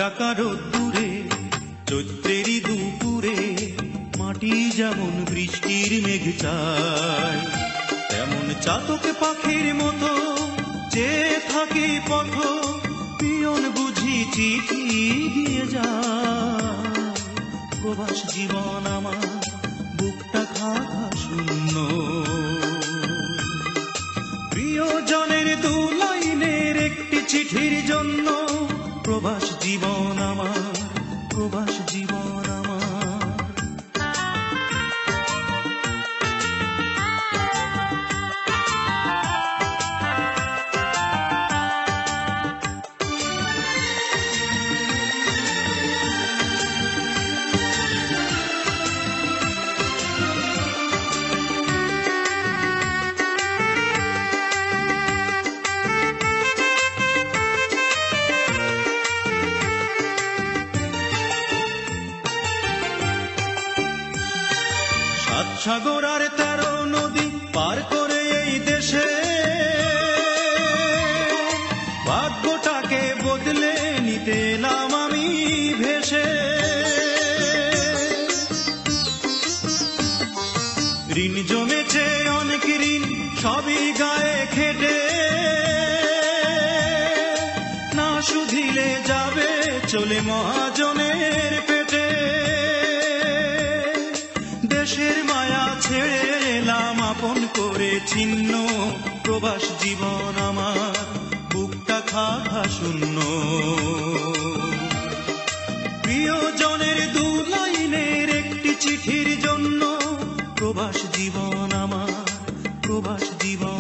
টাকা রোদ্দুরে চৈত্রেরই দুপুরে মাটি যেমন বৃষ্টির মেঘ চায়, তেমন চাতক পাখির মতো চেয়ে থাকে পথ, পিয়ন বুঝি চিঠি দিয়ে যায়। প্রবাস জীবন আমার বুকটা খাখা শূন্য, প্রিয়জনের দু লাইনের একটি চিঠির জন্য। প্রবাস জীবন আমার, প্রবাস জীবন আমার। সাত সাগর আর 13 নদী পার করে এই দেশে ভাগ্যটাকে বদলে নিতে এলাম আমি ভেসে। ঋণ জমেছে অনেক ঋণ, সবই গায়ে খেটে, না শুধিলে যাবে চলে মহাজনের পেটে। দেশের মায়া ছেড়ে এলাম আপন করে ছিন্ন, প্রবাস জীবন আমার বুকটা খাখা শূন্য। প্রিয়জনের দু লাইনের একটি চিঠির জন্য। প্রবাস জীবন আমার, প্রবাস জীবন।